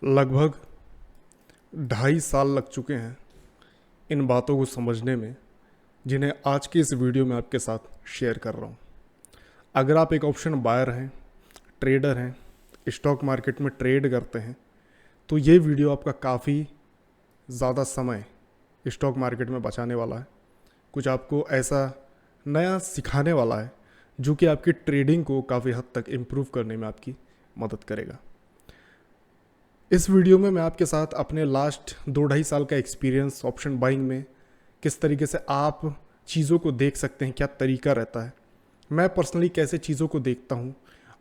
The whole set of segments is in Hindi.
लगभग 2.5 साल लग चुके हैं इन बातों को समझने में, जिन्हें आज की इस वीडियो में आपके साथ शेयर कर रहा हूँ। अगर आप एक ऑप्शन बायर हैं, ट्रेडर हैं, स्टॉक मार्केट में ट्रेड करते हैं, तो ये वीडियो आपका काफ़ी ज़्यादा समय स्टॉक मार्केट में बचाने वाला है। कुछ आपको ऐसा नया सिखाने वाला है जो कि आपकी ट्रेडिंग को काफ़ी हद तक इम्प्रूव करने में आपकी मदद करेगा। इस वीडियो में मैं आपके साथ अपने लास्ट 2-2.5 साल का एक्सपीरियंस ऑप्शन बाइंग में, किस तरीके से आप चीज़ों को देख सकते हैं, क्या तरीका रहता है, मैं पर्सनली कैसे चीज़ों को देखता हूँ,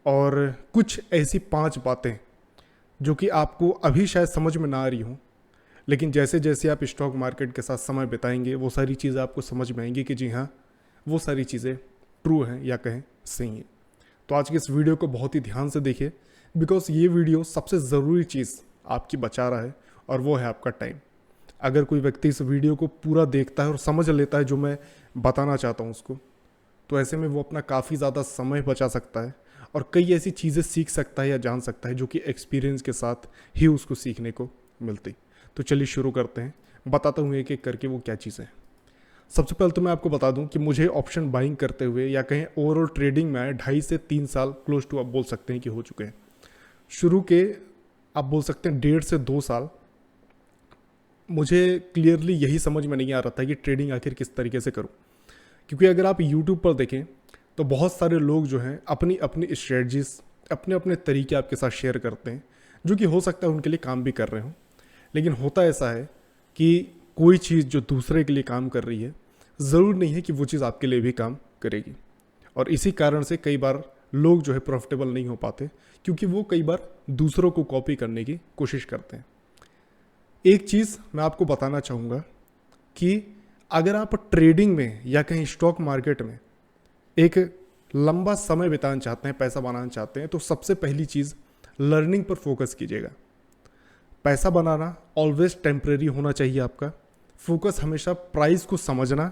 और कुछ ऐसी 5 बातें जो कि आपको अभी शायद समझ में ना आ रही हों, लेकिन जैसे जैसे आप स्टॉक मार्केट के साथ समय बिताएंगे वो सारी चीज़ें आपको समझ में आएंगी कि जी हाँ, वो सारी चीज़ें ट्रू हैं या कहें सही हैं। तो आज की इस वीडियो को बहुत ही ध्यान से देखिए, बिकॉज ये वीडियो सबसे ज़रूरी चीज़ आपकी बचा रहा है, और वो है आपका टाइम। अगर कोई व्यक्ति इस वीडियो को पूरा देखता है और समझ लेता है जो मैं बताना चाहता हूँ उसको, तो ऐसे में वो अपना काफ़ी ज़्यादा समय बचा सकता है और कई ऐसी चीज़ें सीख सकता है या जान सकता है जो कि एक्सपीरियंस के साथ ही उसको सीखने को मिलती। तो चलिए शुरू करते हैं, बताता हूँ एक एक करके वो क्या चीज़ें हैं। सबसे पहले तो मैं आपको बता दूं कि मुझे ऑप्शन बाइंग करते हुए या कहें ओवरऑल ट्रेडिंग में 2.5 से 3 साल क्लोज टू आप बोल सकते हैं कि हो चुके हैं। शुरू के आप बोल सकते हैं 1.5 से 2 साल मुझे क्लियरली यही समझ में नहीं आ रहा था कि ट्रेडिंग आखिर किस तरीके से करूं, क्योंकि अगर आप यूट्यूब पर देखें तो बहुत सारे लोग जो हैं अपनी अपनी स्ट्रेटजीज, अपने अपने तरीके आपके साथ शेयर करते हैं, जो कि हो सकता है उनके लिए काम भी कर रहे हों। लेकिन होता ऐसा है कि कोई चीज़ जो दूसरे के लिए काम कर रही है, ज़रूर नहीं है कि वो चीज़ आपके लिए भी काम करेगी। और इसी कारण से कई बार लोग जो है प्रॉफिटेबल नहीं हो पाते, क्योंकि वो कई बार दूसरों को कॉपी करने की कोशिश करते हैं। एक चीज़ मैं आपको बताना चाहूँगा कि अगर आप ट्रेडिंग में या कहीं स्टॉक मार्केट में एक लंबा समय बिताना चाहते हैं, पैसा बनाना चाहते हैं, तो सबसे पहली चीज़ लर्निंग पर फोकस कीजिएगा। पैसा बनाना ऑलवेज टेम्परेरी होना चाहिए आपका। फोकस हमेशा प्राइस को समझना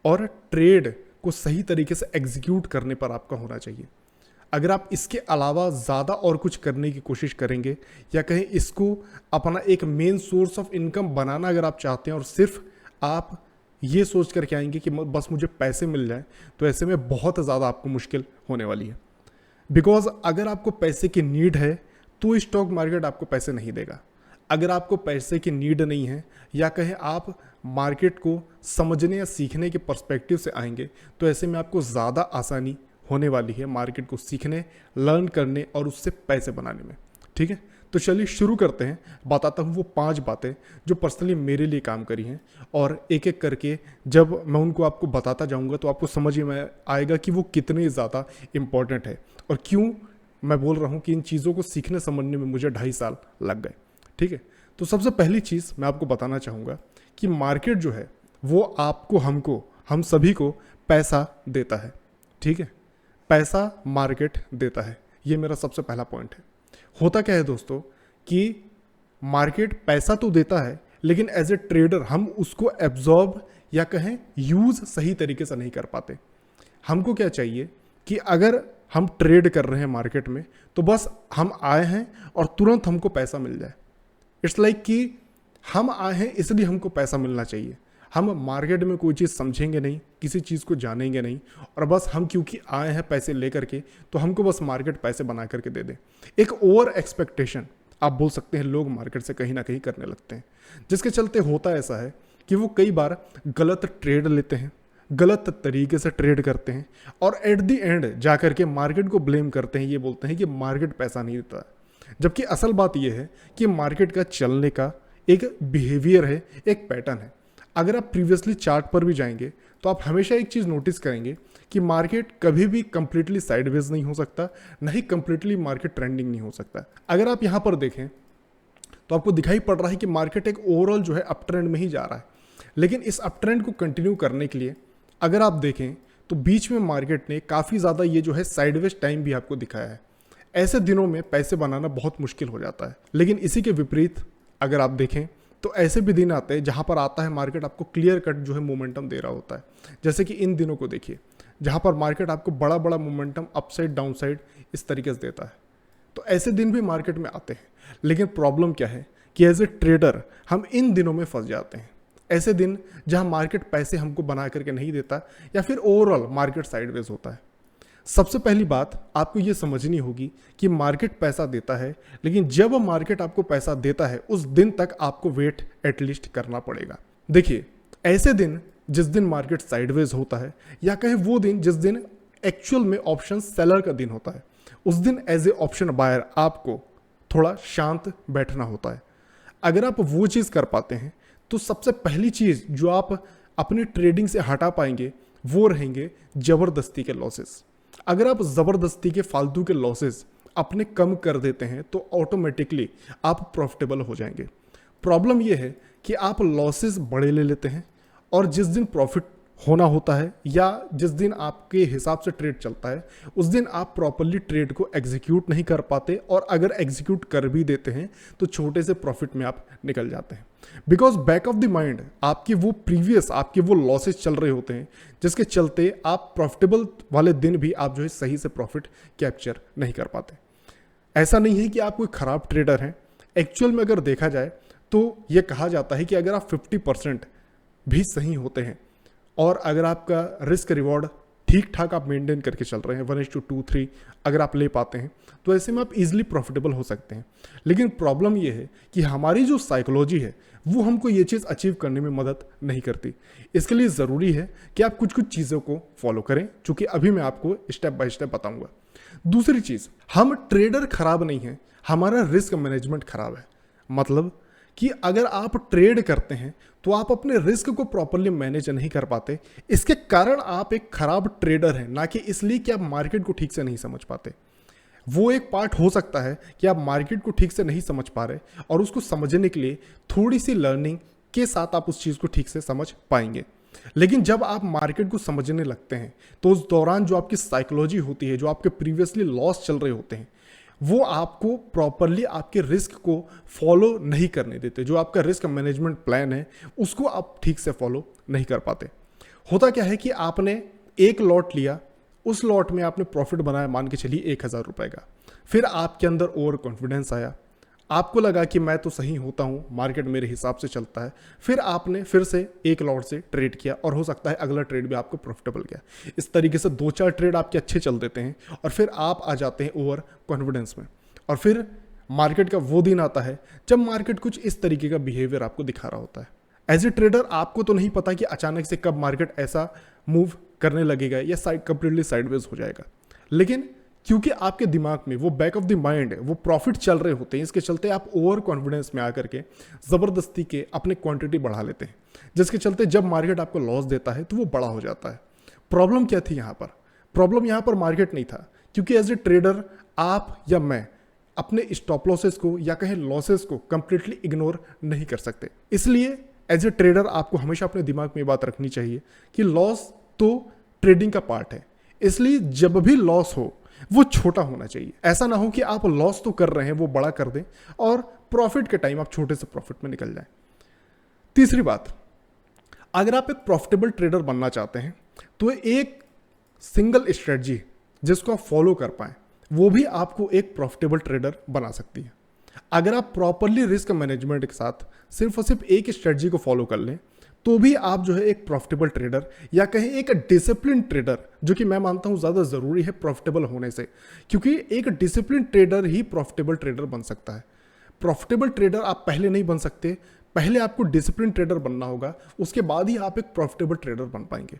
और ट्रेड को सही तरीके से एग्जीक्यूट करने पर आपका होना चाहिए। अगर आप इसके अलावा ज़्यादा और कुछ करने की कोशिश करेंगे या कहीं इसको अपना एक मेन सोर्स ऑफ इनकम बनाना अगर आप चाहते हैं और सिर्फ आप ये सोच करके आएंगे कि बस मुझे पैसे मिल जाए, तो ऐसे में बहुत ज़्यादा आपको मुश्किल होने वाली है। बिकॉज अगर आपको पैसे की नीड है तो स्टॉक मार्केट आपको पैसे नहीं देगा। अगर आपको पैसे की नीड नहीं है या कहें आप मार्केट को समझने या सीखने के पर्सपेक्टिव से आएंगे, तो ऐसे में आपको ज़्यादा आसानी होने वाली है मार्केट को सीखने, लर्न करने और उससे पैसे बनाने में। ठीक है, तो चलिए शुरू करते हैं। बताता हूँ वो 5 बातें जो पर्सनली मेरे लिए काम करी हैं, और एक एक करके जब मैं उनको आपको बताता जाऊँगा तो आपको समझ में आएगा कि वो कितने ज़्यादा इम्पॉर्टेंट है और क्यों मैं बोल रहा हूँ कि इन चीज़ों को सीखने समझने में मुझे 2.5 साल लग गए। ठीक है, तो सबसे पहली चीज़ मैं आपको बताना चाहूँगा कि मार्केट जो है वो आपको, हमको, हम सभी को पैसा देता है। ठीक है, पैसा मार्केट देता है, ये मेरा सबसे पहला पॉइंट है। होता क्या है दोस्तों कि मार्केट पैसा तो देता है, लेकिन एज ए ट्रेडर हम उसको एब्जॉर्ब या कहें यूज़ सही तरीके से नहीं कर पाते। हमको क्या चाहिए कि अगर हम ट्रेड कर रहे हैं मार्केट में, तो बस हम आए हैं और तुरंत हमको पैसा मिल जाए। इट्स लाइक कि हम आए हैं इसलिए हमको पैसा मिलना चाहिए। हम मार्केट में कोई चीज़ समझेंगे नहीं, किसी चीज़ को जानेंगे नहीं, और बस हम क्योंकि आए हैं पैसे लेकर के, तो हमको बस मार्केट पैसे बना करके दे दे। एक ओवर एक्सपेक्टेशन आप बोल सकते हैं लोग मार्केट से कहीं ना कहीं करने लगते हैं, जिसके चलते होता ऐसा है कि वो कई बार गलत ट्रेड लेते हैं, गलत तरीके से ट्रेड करते हैं, और एट द एंड जाकर के मार्केट को ब्लेम करते हैं। ये बोलते हैं कि मार्केट पैसा नहीं देता, जबकि असल बात यह है कि मार्केट का चलने का एक बिहेवियर है, एक पैटर्न है। अगर आप प्रीवियसली चार्ट पर भी जाएंगे तो आप हमेशा एक चीज़ नोटिस करेंगे कि मार्केट कभी भी कंप्लीटली साइडवेज नहीं हो सकता, ना ही कंप्लीटली मार्केट ट्रेंडिंग नहीं हो सकता। अगर आप यहाँ पर देखें तो आपको दिखाई पड़ रहा है कि मार्केट एक ओवरऑल जो है अप ट्रेंड में ही जा रहा है, लेकिन इस अप ट्रेंड को कंटिन्यू करने के लिए अगर आप देखें तो बीच में मार्केट ने काफ़ी ज़्यादा ये जो है साइडवेज टाइम भी आपको दिखाया है। ऐसे दिनों में पैसे बनाना बहुत मुश्किल हो जाता है। लेकिन इसी के विपरीत अगर आप देखें तो ऐसे भी दिन आते हैं जहां पर आता है मार्केट आपको क्लियर कट जो है मोमेंटम दे रहा होता है। जैसे कि इन दिनों को देखिए, जहां पर मार्केट आपको बड़ा बड़ा मोमेंटम अपसाइड डाउनसाइड इस तरीके से देता है। तो ऐसे दिन भी मार्केट में आते हैं, लेकिन प्रॉब्लम क्या है कि एज ए ट्रेडर हम इन दिनों में फंस जाते हैं। ऐसे दिन जहां मार्केट पैसे हमको बना करके नहीं देता या फिर ओवरऑल मार्केट साइडवेज होता है। सबसे पहली बात आपको ये समझनी होगी कि मार्केट पैसा देता है, लेकिन जब मार्केट आपको पैसा देता है उस दिन तक आपको वेट एटलीस्ट करना पड़ेगा। देखिए, ऐसे दिन जिस दिन मार्केट साइडवेज होता है या कहे वो दिन जिस दिन एक्चुअल में ऑप्शन सेलर का दिन होता है, उस दिन एज ए ऑप्शन बायर आपको थोड़ा शांत बैठना होता है। अगर आप वो चीज़ कर पाते हैं तो सबसे पहली चीज़ जो आप अपनी ट्रेडिंग से हटा पाएंगे वो रहेंगे ज़बरदस्ती के लॉसेस। अगर आप ज़बरदस्ती के फालतू के लॉसेस अपने कम कर देते हैं तो ऑटोमेटिकली आप प्रॉफिटेबल हो जाएंगे। प्रॉब्लम यह है कि आप लॉसेस बड़े ले लेते हैं और जिस दिन प्रॉफिट होना होता है या जिस दिन आपके हिसाब से ट्रेड चलता है उस दिन आप प्रॉपरली ट्रेड को एग्जीक्यूट नहीं कर पाते, और अगर एग्जीक्यूट कर भी देते हैं तो छोटे से प्रॉफिट में आप निकल जाते हैं। Because back of the mind आपके वो लॉसेस चल रहे होते हैं जिसके चलते आप प्रॉफिटेबल वाले दिन भी आप जो है सही से प्रॉफिट कैप्चर नहीं कर पाते। ऐसा नहीं है कि आप कोई खराब ट्रेडर हैं। एक्चुअल में अगर देखा जाए तो यह कहा जाता है कि अगर आप 50% भी सही होते हैं और अगर आपका रिस्क रिवॉर्ड ठीक ठाक आप मेंटेन करके चल रहे हैं 1:2, 3 अगर आप ले पाते हैं तो ऐसे में आप इजीली प्रॉफिटेबल हो सकते हैं। लेकिन प्रॉब्लम ये है कि हमारी जो साइकोलॉजी है वो हमको ये चीज़ अचीव करने में मदद नहीं करती। इसके लिए ज़रूरी है कि आप कुछ कुछ चीज़ों को फॉलो करें, चूँकि अभी मैं आपको स्टेप बाय स्टेप बताऊँगा। दूसरी चीज़, हम ट्रेडर खराब नहीं हैं, हमारा रिस्क मैनेजमेंट खराब है। मतलब कि अगर आप ट्रेड करते हैं तो आप अपने रिस्क को प्रॉपरली मैनेज नहीं कर पाते, इसके कारण आप एक खराब ट्रेडर हैं, ना कि इसलिए कि आप मार्केट को ठीक से नहीं समझ पाते। वो एक पार्ट हो सकता है कि आप मार्केट को ठीक से नहीं समझ पा रहे और उसको समझने के लिए थोड़ी सी लर्निंग के साथ आप उस चीज़ को ठीक से समझ पाएंगे। लेकिन जब आप मार्केट को समझने लगते हैं तो उस दौरान जो आपकी साइकोलॉजी होती है, जो आपके प्रीवियसली लॉस चल रहे होते हैं, वो आपको प्रॉपरली आपके रिस्क को फॉलो नहीं करने देते। जो आपका रिस्क मैनेजमेंट प्लान है उसको आप ठीक से फॉलो नहीं कर पाते। होता क्या है कि आपने एक लॉट लिया, उस लॉट में आपने प्रॉफिट बनाया, मान के चलिए 1000 रुपए का। फिर आपके अंदर ओवर कॉन्फिडेंस आया, आपको लगा कि मैं तो सही होता हूँ, मार्केट मेरे हिसाब से चलता है। फिर आपने फिर से एक लॉट से ट्रेड किया और हो सकता है अगला ट्रेड भी आपको प्रॉफिटेबल गया। इस तरीके से 2-4 ट्रेड आपके अच्छे चल देते हैं और फिर आप आ जाते हैं ओवर कॉन्फिडेंस में। और फिर मार्केट का वो दिन आता है जब मार्केट कुछ इस तरीके का बिहेवियर आपको दिखा रहा होता है। एज ए ट्रेडर आपको तो नहीं पता कि अचानक से कब मार्केट ऐसा मूव करने लगेगा या कंप्लीटली साइडवेज हो जाएगा, लेकिन क्योंकि आपके दिमाग में वो बैक ऑफ द माइंड वो प्रॉफिट चल रहे होते हैं, इसके चलते आप ओवर कॉन्फिडेंस में आकर के ज़बरदस्ती के अपने क्वांटिटी बढ़ा लेते हैं, जिसके चलते जब मार्केट आपको लॉस देता है तो वो बड़ा हो जाता है। प्रॉब्लम क्या थी यहाँ पर? प्रॉब्लम यहाँ पर मार्केट नहीं था, क्योंकि एज ए ट्रेडर आप या मैं अपने स्टॉप लॉसेस को या कहें लॉसेस को कंप्लीटली इग्नोर नहीं कर सकते। इसलिए एज ए ट्रेडर आपको हमेशा अपने दिमाग में ये बात रखनी चाहिए कि लॉस तो ट्रेडिंग का पार्ट है, इसलिए जब भी लॉस हो वो छोटा होना चाहिए। ऐसा ना हो कि आप लॉस तो कर रहे हैं वो बड़ा कर दें और प्रॉफिट के टाइम आप छोटे से प्रॉफिट में निकल जाएं। तीसरी बात, अगर आप एक प्रॉफिटेबल ट्रेडर बनना चाहते हैं तो एक सिंगल स्ट्रेटजी जिसको आप फॉलो कर पाएं वो भी आपको एक प्रॉफिटेबल ट्रेडर बना सकती है। अगर आप प्रॉपरली रिस्क मैनेजमेंट के साथ सिर्फ और सिर्फ एक स्ट्रेटजी को फॉलो कर लें तो भी आप जो है एक प्रॉफिटेबल ट्रेडर या कहें एक डिसिप्लिन ट्रेडर, जो कि मैं मानता हूं ज़्यादा ज़रूरी है प्रॉफिटेबल होने से, क्योंकि एक डिसिप्लिन ट्रेडर ही प्रॉफिटेबल ट्रेडर बन सकता है। प्रॉफिटेबल ट्रेडर आप पहले नहीं बन सकते, पहले आपको डिसिप्लिन ट्रेडर बनना होगा, उसके बाद ही आप एक प्रॉफिटेबल ट्रेडर बन पाएंगे।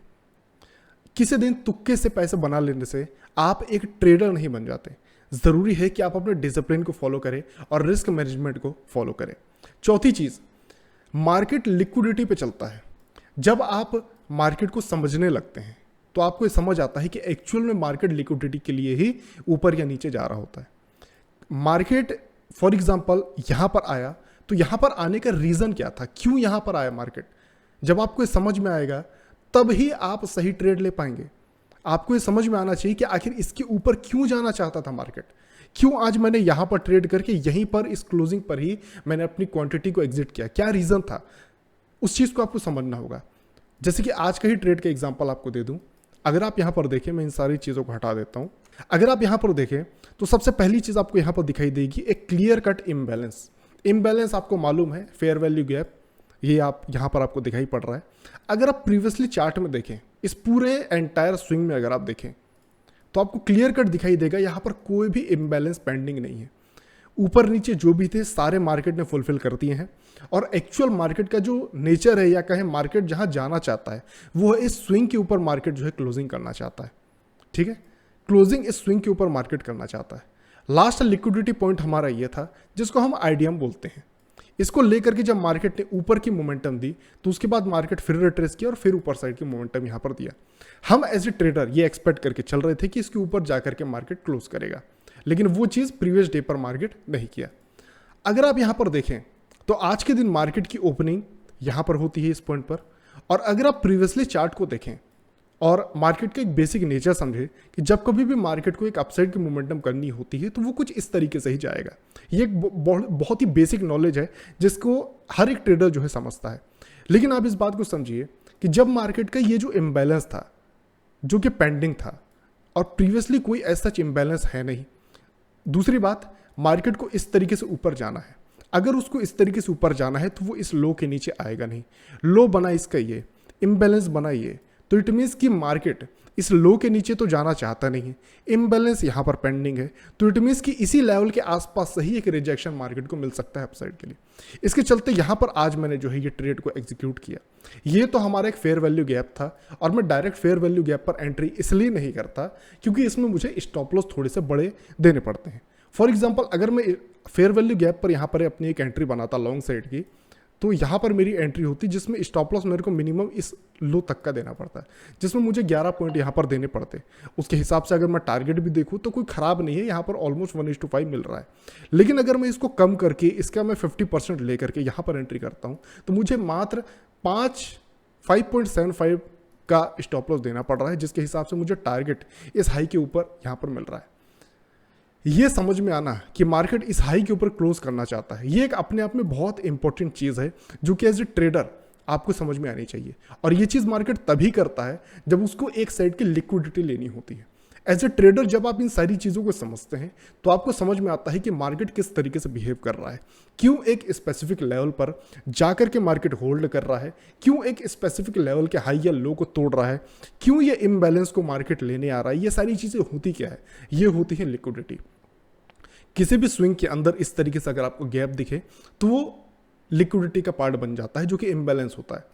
किसी दिन तुक्के से पैसे बना लेने से आप एक ट्रेडर नहीं बन जाते। ज़रूरी है कि आप अपने डिसिप्लिन को फॉलो करें और रिस्क मैनेजमेंट को फॉलो करें। चौथी चीज़, मार्केट लिक्विडिटी पे चलता है। जब आप मार्केट को समझने लगते हैं तो आपको ये समझ आता है कि एक्चुअल में मार्केट लिक्विडिटी के लिए ही ऊपर या नीचे जा रहा होता है। मार्केट फॉर एग्जांपल यहाँ पर आया तो यहाँ पर आने का रीज़न क्या था, क्यों यहाँ पर आया मार्केट, जब आपको ये समझ में आएगा तब ही आप सही ट्रेड ले पाएंगे। आपको ये समझ में आना चाहिए कि आखिर इसके ऊपर क्यों जाना चाहता था मार्केट, क्यों आज मैंने यहाँ पर ट्रेड करके यहीं पर इस क्लोजिंग पर ही मैंने अपनी क्वांटिटी को एग्जिट किया, क्या रीज़न था, उस चीज़ को आपको समझना होगा। जैसे कि आज का ही ट्रेड का एग्जांपल आपको दे दूं, अगर आप यहाँ पर देखें, मैं इन सारी चीज़ों को हटा देता हूँ। अगर आप यहाँ पर देखें तो सबसे पहली चीज़ आपको यहाँ पर दिखाई देगी एक क्लियर कट इम्बैलेंस। इम्बैलेंस आपको मालूम है, फेयर वैल्यू गैप, ये आप यहाँ पर आपको दिखाई पड़ रहा है। अगर आप प्रीवियसली चार्ट में देखें, इस पूरे एंटायर स्विंग में अगर आप देखें तो आपको क्लियर कट दिखाई देगा, यहाँ पर कोई भी इम्बैलेंस पेंडिंग नहीं है। ऊपर नीचे जो भी थे सारे मार्केट ने फुलफिल कर दिए हैं, और एक्चुअल मार्केट का जो नेचर है, या कहें मार्केट जहाँ जाना चाहता है, वो है इस स्विंग के ऊपर मार्केट जो है क्लोजिंग करना चाहता है। ठीक है, क्लोजिंग इस स्विंग के ऊपर मार्केट करना चाहता है। लास्ट लिक्विडिटी पॉइंट हमारा ये था जिसको हम आईडीएम बोलते हैं। इसको लेकर के जब मार्केट ने ऊपर की मोमेंटम दी तो उसके बाद मार्केट फिर रिट्रेस किया और फिर ऊपर साइड की मोमेंटम यहाँ पर दिया। हम एज ए ट्रेडर ये एक्सपेक्ट करके चल रहे थे कि इसके ऊपर जाकर के मार्केट क्लोज करेगा, लेकिन वो चीज़ प्रीवियस डे पर मार्केट नहीं किया। अगर आप यहाँ पर देखें तो आज के दिन मार्केट की ओपनिंग यहाँ पर होती है इस पॉइंट पर, और अगर आप प्रीवियसली चार्ट को देखें और मार्केट का एक बेसिक नेचर समझे कि जब कभी भी मार्केट को एक अपसाइड की मोमेंटम करनी होती है तो वो कुछ इस तरीके से ही जाएगा। ये एक बहुत ही बेसिक नॉलेज है जिसको हर एक ट्रेडर जो है समझता है। लेकिन आप इस बात को समझिए कि जब मार्केट का ये जो इम्बैलेंस था, जो कि पेंडिंग था, और प्रीवियसली कोई ऐसा इम्बैलेंस है नहीं। दूसरी बात, मार्केट को इस तरीके से ऊपर जाना है। अगर उसको इस तरीके से ऊपर जाना है तो वो इस लो के नीचे आएगा नहीं। लो बना इसका ये, इम्बैलेंस बना ये, तो इट मीन्स कि मार्केट इस लो के नीचे तो जाना चाहता नहीं है। इम्बैलेंस यहाँ पर पेंडिंग है, तो इट मीन्स कि इसी लेवल के आसपास से ही एक रिजेक्शन मार्केट को मिल सकता है अपसाइड के लिए। इसके चलते यहाँ पर आज मैंने जो है ये ट्रेड को एग्जीक्यूट किया। ये तो हमारा एक फेयर वैल्यू गैप था, और मैं डायरेक्ट फेयर वैल्यू गैप पर एंट्री इसलिए नहीं करता क्योंकि इसमें मुझे स्टॉप लॉस थोड़े से बड़े देने पड़ते हैं। फॉर एग्जाम्पल, अगर मैं फेयर वैल्यू गैप पर यहाँ पर अपनी एक एंट्री बनाता लॉन्ग साइड की, तो यहाँ पर मेरी एंट्री होती जिसमें स्टॉप लॉस मेरे को मिनिमम इस लो तक का देना पड़ता है, जिसमें मुझे 11 पॉइंट यहाँ पर देने पड़ते। उसके हिसाब से अगर मैं टारगेट भी देखूँ तो कोई ख़राब नहीं है, यहाँ पर ऑलमोस्ट 1:5 मिल रहा है। लेकिन अगर मैं इसको कम करके इसका मैं 50% ले करके यहाँ पर एंट्री करता हूँ तो मुझे मात्र 5.75 का स्टॉप लॉस देना पड़ रहा है, जिसके हिसाब से मुझे टारगेट इस हाई के ऊपर यहाँ पर मिल रहा है। ये समझ में आना कि मार्केट इस हाई के ऊपर क्लोज करना चाहता है, ये एक अपने आप में बहुत इंपॉर्टेंट चीज़ है जो कि एज ए ट्रेडर आपको समझ में आनी चाहिए। और ये चीज़ मार्केट तभी करता है जब उसको एक साइड की लिक्विडिटी लेनी होती है। एज ए ट्रेडर जब आप इन सारी चीज़ों को समझते हैं तो आपको समझ में आता है कि मार्केट किस तरीके से बिहेव कर रहा है, क्यों एक स्पेसिफिक लेवल पर जाकर के मार्केट होल्ड कर रहा है, क्यों एक स्पेसिफिक लेवल के हाई या लो को तोड़ रहा है, क्यों ये इम्बैलेंस को मार्केट लेने आ रहा है। ये सारी चीज़ें होती क्या है, ये होती है लिक्विडिटी। किसी भी स्विंग के अंदर इस तरीके से अगर आपको गैप दिखे तो वो लिक्विडिटी का पार्ट बन जाता है, जो कि इम्बैलेंस होता है।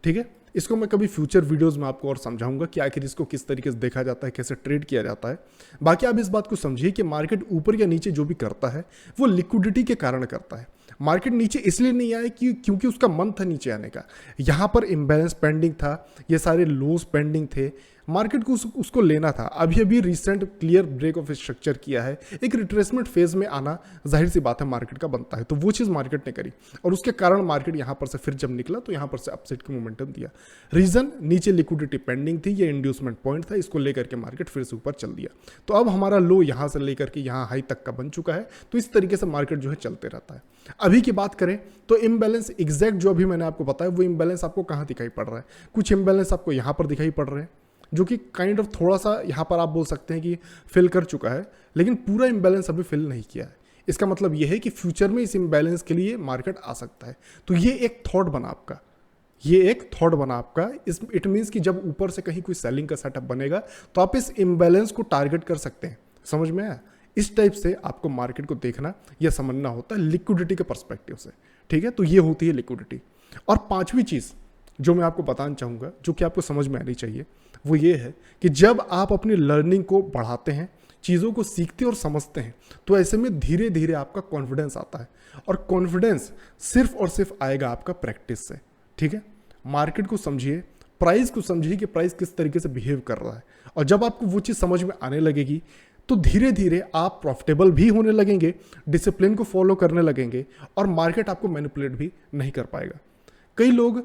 ठीक है, इसको मैं कभी फ्यूचर वीडियोस में आपको और समझाऊंगा कि आखिर इसको किस तरीके से देखा जाता है, कैसे ट्रेड किया जाता है। बाकी आप इस बात को समझिए कि मार्केट ऊपर या नीचे जो भी करता है वो लिक्विडिटी के कारण करता है। मार्केट नीचे इसलिए नहीं आया कि क्योंकि उसका मन था नीचे आने का। यहाँ पर इम्बैलेंस पेंडिंग था, ये सारे लोज पेंडिंग थे, मार्केट को उसको लेना था। अभी अभी recent clear break of structure किया है, एक रिट्रेसमेंट फेज में आना जाहिर सी बात है मार्केट का बनता है, तो वो चीज़ मार्केट ने करी और उसके कारण मार्केट यहाँ पर से फिर जब निकला तो यहाँ पर से अपसाइड की मोमेंटम दिया। रीजन नीचे लिक्विडिटी पेंडिंग थी, ये इंड्यूसमेंट पॉइंट था, इसको लेकर के मार्केट फिर से ऊपर चल दिया। तो अब हमारा लो यहाँ से लेकर के यहाँ हाई तक का बन चुका है, तो इस तरीके से मार्केट जो है चलते रहता है। अभी की बात करें तो इम्बैलेंस एग्जैक्ट जो अभी मैंने आपको बताया वो इम्बैलेंस आपको कहाँ दिखाई पड़ रहा है। कुछ इम्बैलेंस आपको यहाँ पर दिखाई पड़ रहे हैं जो कि काइंड ऑफ थोड़ा सा यहाँ पर आप बोल सकते हैं कि फिल कर चुका है, लेकिन पूरा इम्बैलेंस अभी फिल नहीं किया है। इसका मतलब यह है कि फ्यूचर में इस इम्बैलेंस के लिए मार्केट आ सकता है। तो ये एक थॉट बना आपका, ये एक थॉट बना आपका। इट मीन्स कि जब ऊपर से कहीं कोई सेलिंग का सेटअप बनेगा तो आप इस इम्बैलेंस को टारगेट कर सकते हैं। समझ में आया? इस टाइप से आपको मार्केट को देखना या समझना होता है लिक्विडिटी के पर्सपेक्टिव से। ठीक है, तो ये होती है लिक्विडिटी। और पांचवी चीज़ जो मैं आपको बताना चाहूँगा, जो कि आपको समझ में आनी चाहिए, वो ये है कि जब आप अपनी लर्निंग को बढ़ाते हैं, चीज़ों को सीखते और समझते हैं, तो ऐसे में धीरे धीरे आपका कॉन्फिडेंस आता है। और कॉन्फिडेंस सिर्फ और सिर्फ आएगा आपका प्रैक्टिस से। ठीक है, मार्केट को समझिए, प्राइस को समझिए कि प्राइस किस तरीके से बिहेव कर रहा है, और जब आपको वो चीज़ समझ में आने लगेगी तो धीरे धीरे आप प्रॉफिटेबल भी होने लगेंगे, डिसिप्लिन को फॉलो करने लगेंगे, और मार्केट आपको मैनिपुलेट भी नहीं कर पाएगा। कई लोग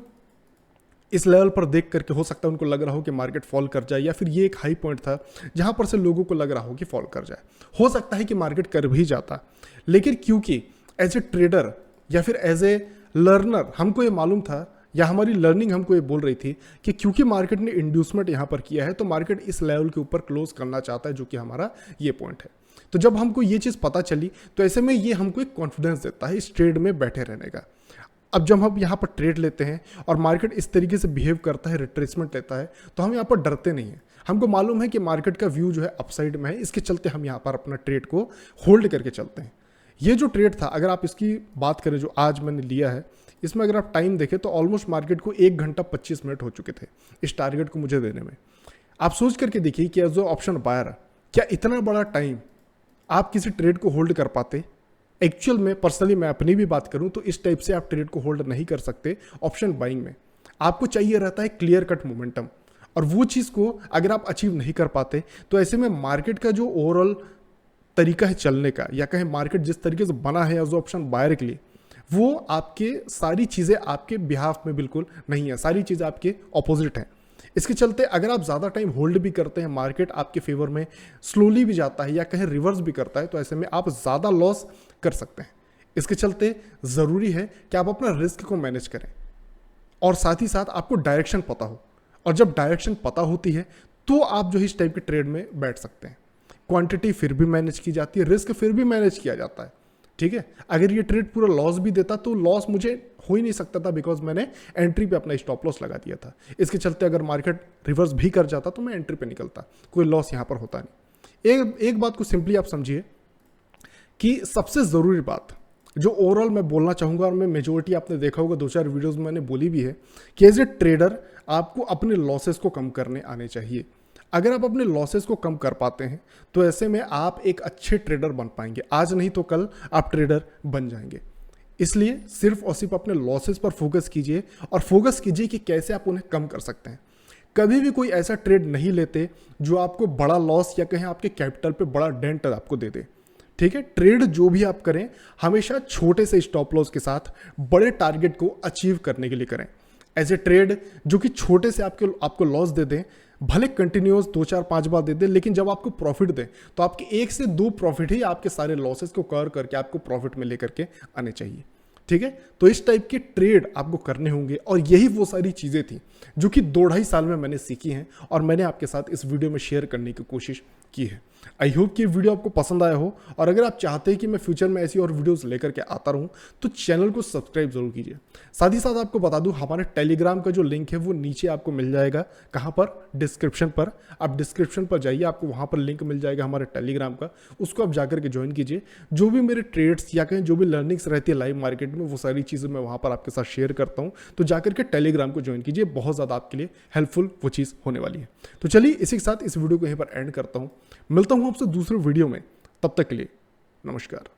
इस लेवल पर देख करके हो सकता है उनको लग रहा हो कि मार्केट फॉल कर जाए, या फिर ये एक हाई पॉइंट था जहां पर से लोगों को लग रहा हो कि फॉल कर जाए। हो सकता है कि मार्केट कर भी जाता, लेकिन क्योंकि एज ए ट्रेडर या फिर एज ए लर्नर हमको ये मालूम था या हमारी लर्निंग हमको ये बोल रही थी कि क्योंकि मार्केट ने इंड्यूसमेंट यहाँ पर किया है तो मार्केट इस लेवल के ऊपर क्लोज करना चाहता है, जो कि हमारा ये पॉइंट है। तो जब हमको ये चीज़ पता चली तो ऐसे में ये हमको एक कॉन्फिडेंस देता है इस ट्रेड में बैठे रहने का। अब जब हम यहाँ पर ट्रेड लेते हैं और मार्केट इस तरीके से बिहेव करता है, रिट्रेसमेंट लेता है, तो हम यहाँ पर डरते नहीं हैं। हमको मालूम है कि मार्केट का व्यू जो है अपसाइड में है, इसके चलते हम यहाँ पर अपना ट्रेड को होल्ड करके चलते हैं। ये जो ट्रेड था, अगर आप इसकी बात करें जो आज मैंने लिया है, इसमें अगर आप टाइम देखें तो ऑलमोस्ट मार्केट को 1 घंटा 25 मिनट हो चुके थे इस टारगेट को मुझे देने में। आप सोच करके देखिए कि एज ऑप्शन बायर क्या इतना बड़ा टाइम आप किसी ट्रेड को होल्ड कर पाते? एक्चुअल में पर्सनली मैं अपनी भी बात करूं तो इस टाइप से आप ट्रेड को होल्ड नहीं कर सकते। ऑप्शन बाइंग में आपको चाहिए रहता है क्लियर कट मोमेंटम, और वो चीज़ को अगर आप अचीव नहीं कर पाते तो ऐसे में मार्केट का जो ओवरऑल तरीका है चलने का, या कहें मार्केट जिस तरीके से बना है एज ऑप्शन बायर के लिए, वो आपके सारी चीज़ें आपके बिहाफ में बिल्कुल नहीं है, सारी चीज़ें आपके ऑपोजिट हैं। इसके चलते अगर आप ज़्यादा टाइम होल्ड भी करते हैं, मार्केट आपके फेवर में स्लोली भी जाता है या कहीं रिवर्स भी करता है, तो ऐसे में आप ज़्यादा लॉस कर सकते हैं। इसके चलते ज़रूरी है कि आप अपना रिस्क को मैनेज करें और साथ ही साथ आपको डायरेक्शन पता हो, और जब डायरेक्शन पता होती है तो आप जो इस टाइप के ट्रेड में बैठ सकते हैं। क्वांटिटी फिर भी मैनेज की जाती है, रिस्क फिर भी मैनेज किया जाता है, ठीक है। अगर ये ट्रेड पूरा लॉस भी देता तो लॉस मुझे हो ही नहीं सकता था, बिकॉज मैंने एंट्री पे अपना स्टॉप लॉस लगा दिया था। इसके चलते अगर मार्केट रिवर्स भी कर जाता तो मैं एंट्री पे निकलता, कोई लॉस यहाँ पर होता नहीं। एक बात को सिंपली आप समझिए कि सबसे ज़रूरी बात जो ओवरऑल मैं बोलना चाहूँगा, और मैं मेजोरिटी आपने देखा होगा 2-4 वीडियोज़ में मैंने बोली भी है, कि एज ए ट्रेडर आपको अपने लॉसेस को कम करने आने चाहिए। अगर आप अपने लॉसेस को कम कर पाते हैं तो ऐसे में आप एक अच्छे ट्रेडर बन पाएंगे। आज नहीं तो कल आप ट्रेडर बन जाएंगे। इसलिए सिर्फ और सिर्फ अपने लॉसेस पर फोकस कीजिए, और फोकस कीजिए कि कैसे आप उन्हें कम कर सकते हैं। कभी भी कोई ऐसा ट्रेड नहीं लेते जो आपको बड़ा लॉस या कहीं आपके कैपिटल पे बड़ा डेंट आपको दे दे, ठीक है। ट्रेड जो भी आप करें हमेशा छोटे से स्टॉप लॉस के साथ बड़े टारगेट को अचीव करने के लिए करें। एज ए ट्रेड जो कि छोटे से आपको लॉस दे दें, भले कंटिन्यूस 2-4-5 बार दे दे, लेकिन जब आपको प्रॉफिट दे तो आपके 1 से 2 प्रॉफिट ही आपके सारे लॉसेस को कवर करके आपको प्रॉफिट में लेकर के आने चाहिए, ठीक है। तो इस टाइप के ट्रेड आपको करने होंगे, और यही वो सारी चीज़ें थी जो कि 2-2.5 साल में मैंने सीखी हैं और मैंने आपके साथ इस वीडियो में शेयर करने की कोशिश की है। आई होप कि वीडियो आपको पसंद आया हो, और अगर आप चाहते हैं कि मैं फ्यूचर में ऐसी और वीडियोस लेकर के आता रहूं तो चैनल को सब्सक्राइब जरूर कीजिए। साथ ही साथ आपको बता दूं हमारे टेलीग्राम का जो लिंक है वो नीचे आपको मिल जाएगा। कहाँ पर? डिस्क्रिप्शन पर। आप डिस्क्रिप्शन पर जाइए, आपको वहाँ पर लिंक मिल जाएगा हमारे टेलीग्राम का, उसको आप जाकर के ज्वाइन कीजिए। जो भी मेरे ट्रेड्स या कहीं जो भी लर्निंग्स रहती है लाइव मार्केट में, वो सारी चीज़ें मैं वहाँ पर आपके साथ शेयर करता हूँ। तो जाकर के टेलीग्राम को ज्वाइन कीजिए, बहुत ज़्यादा आपके लिए हेल्पफुल वो चीज़ होने वाली है। तो चलिए इसी के साथ इस वीडियो को यहीं पर एंड करता हूँ। मिलता हूँ आपसे दूसरे वीडियो में, तब तक के लिए नमस्कार।